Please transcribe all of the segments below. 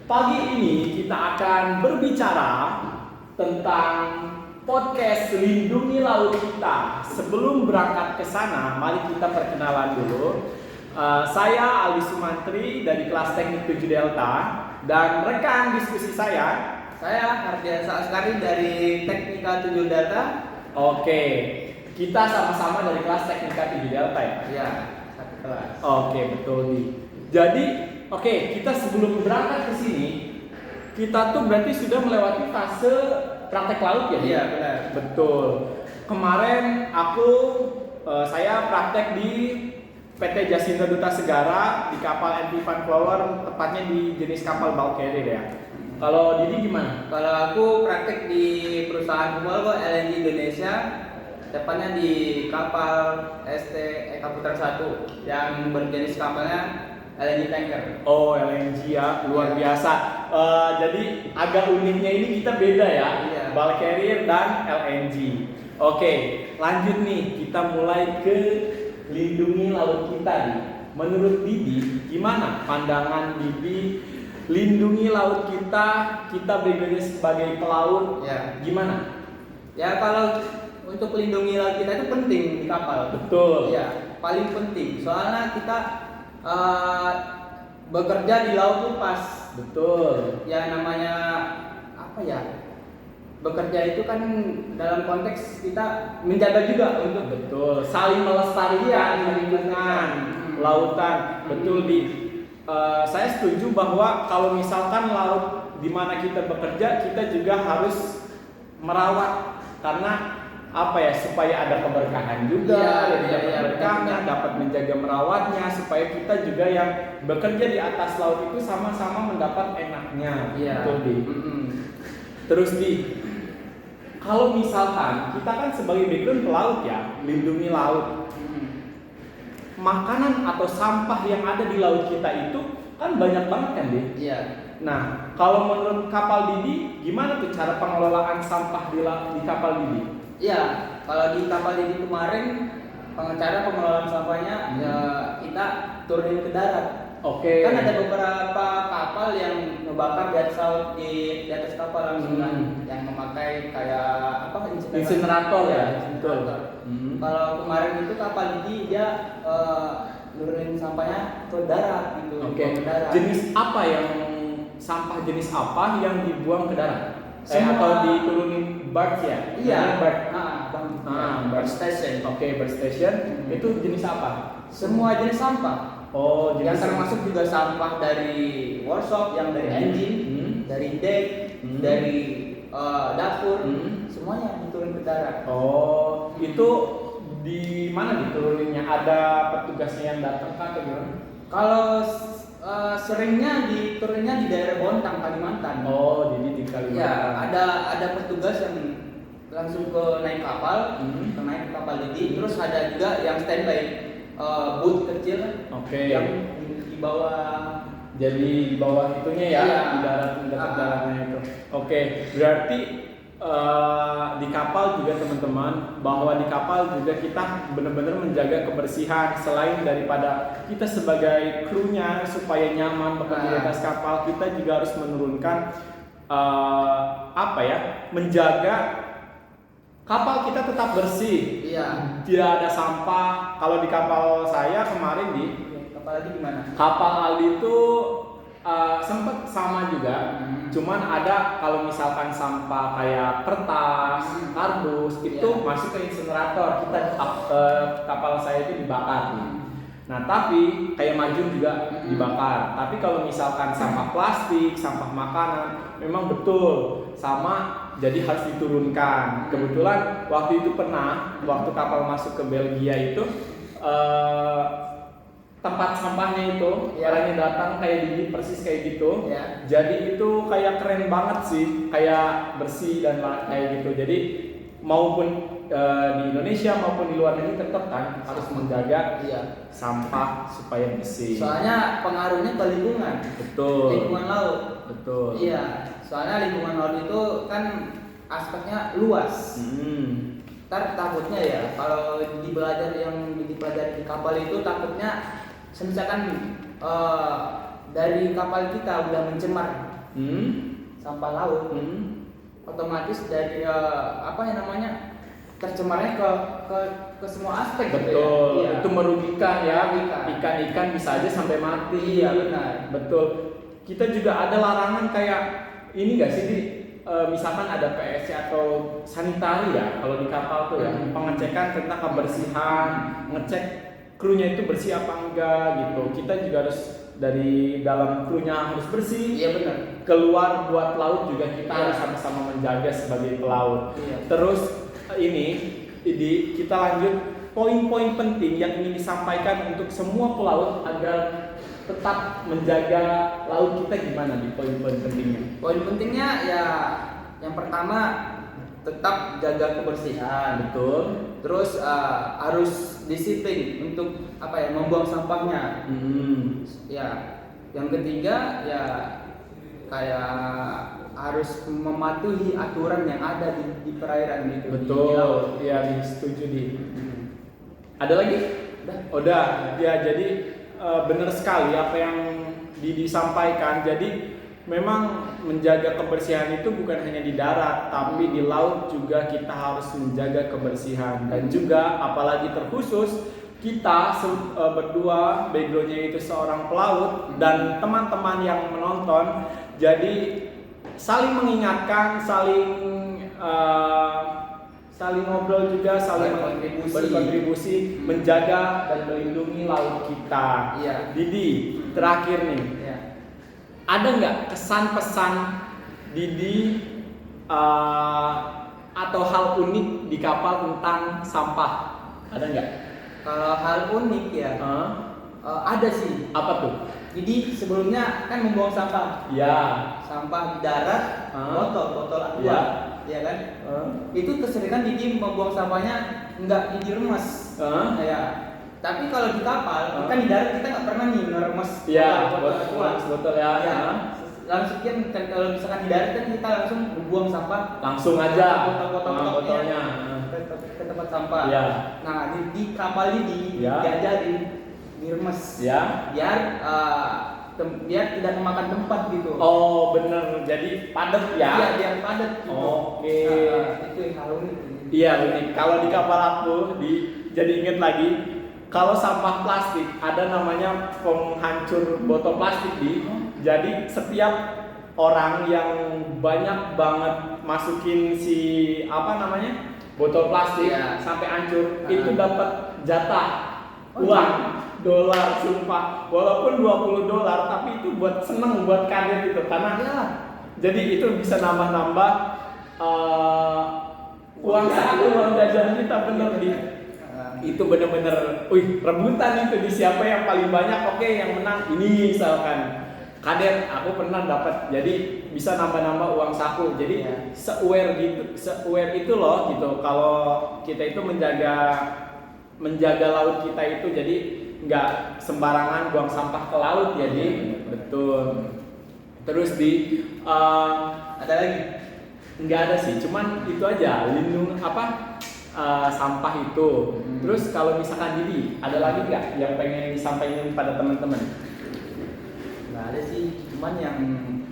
Pagi ini kita akan berbicara tentang podcast Lindungi Laut Kita. Sebelum berangkat ke sana, mari kita perkenalan dulu. Saya Aldi Sumantri dari kelas Teknik 7 Delta dan rekan diskusi saya Hardiansa Askari dari Teknika 7 Delta. Oke, kita sama-sama dari kelas Teknika 7 Delta ya? Iya, satu kelas. Oke, betul nih. Jadi, kita sebelum berangkat ke sini, kita tuh berarti sudah melewati fase praktek laut ya? Iya, benar. Betul. Kemarin saya praktek di PT Jasinta Duta Segara di kapal MV Vanflower, tepatnya di jenis kapal bulk carrier ya. Kalau Didi gimana? Kalau aku praktek di perusahaan Volvo LNG Indonesia, tepatnya di kapal ST Eka Putra 1 yang berjenis kapalnya LNG tanker. Oh, LNG ya, luar biasa. Jadi agak uniknya ini kita beda ya, Iya. bulk carrier dan LNG. Oke, lanjut nih, kita mulai ke lindungi laut kita nih. Menurut Didi, gimana pandangan Didi lindungi laut kita bedanya sebagai pelaut? Ya. Gimana? Ya, kalau untuk melindungi laut kita itu penting di kapal. Betul. Iya, paling penting. Soalnya kita bekerja di laut tuh pas. Betul. Ya namanya apa ya? Bekerja itu kan dalam konteks kita menjaga juga untuk Betul, saling melestarikan lingkungan lautan. Betul di. Saya setuju bahwa kalau misalkan laut di mana kita bekerja, kita juga harus merawat karena supaya ada keberkahan juga, keberkahan dapat menjaga merawatnya supaya kita juga yang bekerja di atas laut itu sama-sama mendapat enaknya. Iya. Betul di. Terus kalau misalkan kita kan sebagai background pelaut ya, lindungi laut. Makanan atau sampah yang ada di laut kita itu kan banyak banget kan, Di? Iya. Nah, kalau menurut kapal Didi, gimana tuh cara pengelolaan sampah di kapal Didi? Iya, kalau di kapal ini kemarin cara pengelolaan sampahnya ya kita turunin ke darat. Oke. Kan ada beberapa kapal yang ngebakar di atas kapal langsung kan, yang memakai kayak Insinerator ya, betul. Kalau kemarin itu kapal ini dia nurunin sampahnya ke darat gitu. Oke. Ke darat. Sampah jenis apa yang dibuang ke darat? Semua. Atau diturunin barge ya? Iya. Barge. Barge station. Oke, barge station. Itu jenis apa? Semua jenis sampah. Oh, Yang termasuk juga sampah dari workshop, yang dari engine, dari deck, dari dapur, semuanya diturun ke darat. Oh, itu di mana dituruninnya? Ada petugasnya yang datang atau gimana? Kalau seringnya diturunnya di daerah Bontang, Kalimantan. Oh, jadi di Kalimantan. Ya, ada petugas yang langsung naik kapal, naik ke kapal ini. Terus ada juga yang standby. Boot kecil, yang di bawah. Jadi di bawah itunya ya, Iya. di darat dekat daratnya itu. Oke, berarti di kapal juga teman-teman, bahwa di kapal juga kita benar-benar menjaga kebersihan. Selain daripada kita sebagai krunya supaya nyaman bekerja di atas kapal, kita juga harus menurunkan menjaga kapal kita tetap bersih. Iya. Tidak ada sampah. Kalau di kapal saya kemarin Kapal lagi gimana? kapal Aldi itu sempat sama juga. Cuman ada kalau misalkan sampah kayak kertas, kardus itu masuk ke insinerator. Kapal saya itu dibakar. Nah, tapi kayak majun juga dibakar. Tapi kalau misalkan sampah plastik, sampah makanan, memang betul sama. Jadi harus diturunkan. Kebetulan waktu itu waktu kapal masuk ke Belgia itu tempat sampahnya itu orangnya datang kayak persis kayak gitu. Ya. Jadi itu kayak keren banget sih, kayak bersih dan kayak gitu. Jadi maupun di Indonesia maupun di luar negeri tetap kan harus menjaga sampah supaya bersih. Soalnya pengaruhnya ke lingkungan. Betul. Lingkungan laut. Betul. Iya. Soalnya lingkungan laut itu kan aspeknya luas. Ntar takutnya ya kalau dipelajari di kapal itu takutnya misalkan dari kapal kita udah mencemar sampah laut, otomatis dari apa yang namanya tercemarnya ke semua aspek. Betul, gitu ya. Iya. itu merugikan ya. Merugikan. Ikan-ikan bisa aja sampai mati. Iya benar. Betul. Kita juga ada larangan kayak ini nggak sih di misalkan ada PSC atau sanitari ya kalau di kapal tuh ya, pengecekan tentang kebersihan, ngecek krunya itu bersih apa enggak gitu. Kita juga harus dari dalam krunya harus bersih. Iya benar. Keluar buat laut juga kita Iya. harus sama-sama menjaga sebagai pelaut. Iya. Terus ini kita lanjut poin-poin penting yang ingin disampaikan untuk semua pelaut agar tetap menjaga laut kita gimana di poin-poin pentingnya? Poin pentingnya ya yang pertama tetap jaga kebersihan. Betul. Terus harus disiplin untuk apa ya membuang sampahnya. Ya, yang ketiga ya kayak harus mematuhi aturan yang ada di perairan gitu. Betul. Ya, setuju di. Ada lagi? Udah. Ya, jadi benar sekali apa yang disampaikan. Jadi memang menjaga kebersihan itu bukan hanya di darat, tapi di laut juga kita harus menjaga kebersihan. Dan juga apalagi terkhusus kita berdua, backgroundnya itu seorang pelaut dan teman-teman yang menonton, jadi saling mengingatkan, saling ngobrol juga, saling berkontribusi menjaga dan melindungi laut kita. Iya. Didi, terakhir nih, Ya. ada nggak kesan pesan Didi atau hal unik di kapal tentang sampah? Ada nggak? Kalau hal unik ya, ada sih. Apa tuh? Jadi sebelumnya kan membuang sampah, Ya. sampah di darat, botol aqua, Ya. ya kan? Itu keseringan Didi membuang sampahnya nggak Didi remes. Ya. Tapi kalau di kapal, kan di darat kita nggak pernah nih ngeremes Iya, botol aqua. botol ya. Ya. Langsung kan kalau misalkan di darat kan kita langsung buang sampah, Langsung aja. botolnya ke tempat sampah. Ya. Nah di kapal ini Ya. diajarin diremes, Ya. biar tidak memakan tempat gitu. Oh, bener. Jadi padat ya. Iya, biar padat gitu. Oke. Itu yang hal unik. Iya, unik. Kalau di kapal aku jadi inget lagi, kalau sampah plastik ada namanya penghancur botol plastik Jadi setiap orang yang banyak banget masukin si botol plastik sampai hancur itu dapat jatah uang dolar, sumpah. Walaupun $20 tapi itu buat seneng, buat kaget gitu karena jadi itu bisa nambah-nambah uang saku, uang jajan kita bener itu bener-bener rebutan itu di siapa yang paling banyak. Oke, yang menang ini misalkan kadet aku pernah dapat, jadi bisa nambah-nambah uang saku. Jadi se-aware itu loh gitu kalau kita itu menjaga laut kita itu, jadi nggak sembarangan buang sampah ke laut ya betul. Terus ada lagi? Nggak ada sih, cuman itu aja sampah itu. Terus kalau misalkan Didi, ada lagi nggak yang pengen disampaikan pada teman-teman? Nggak ada sih, cuman yang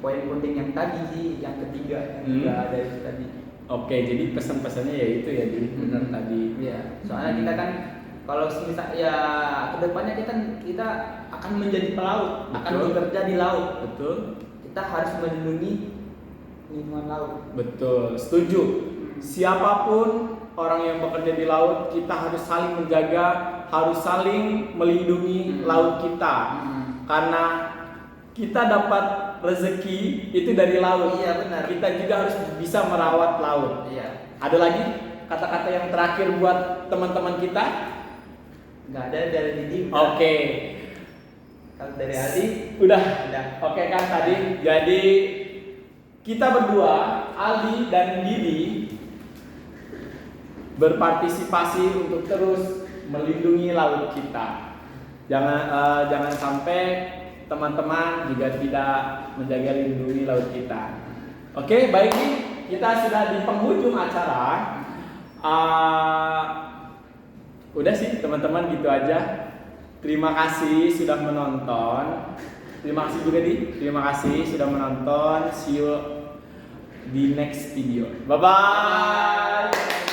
poin penting yang tadi sih, yang ketiga nggak ada itu tadi. Oke, jadi pesan-pesannya ya itu ya, Didi benar tadi. Iya, soalnya kita kan kalau misal ya kedepannya kita akan menjadi pelaut, akan bekerja di laut. Betul. Kita harus melindungi lingkungan laut. Betul, setuju. Siapapun orang yang bekerja di laut, kita harus saling menjaga, harus saling melindungi laut kita. Karena kita dapat rezeki itu dari laut. Iya benar. Kita juga harus bisa merawat laut. Iya. Ada lagi kata-kata yang terakhir buat teman-teman kita? Nggak ada dari Didi. Oke. Kalau dari Aldi udah. Oke kan tadi. Jadi kita berdua, Aldi dan Didi, berpartisipasi untuk terus melindungi laut kita. Jangan sampai teman-teman juga tidak menjaga lindungi laut kita. Oke, baik nih, kita sudah di penghujung acara. Udah sih teman-teman, gitu aja. Terima kasih sudah menonton. Terima kasih juga Di. Terima kasih sudah menonton. See you di next video. Bye bye.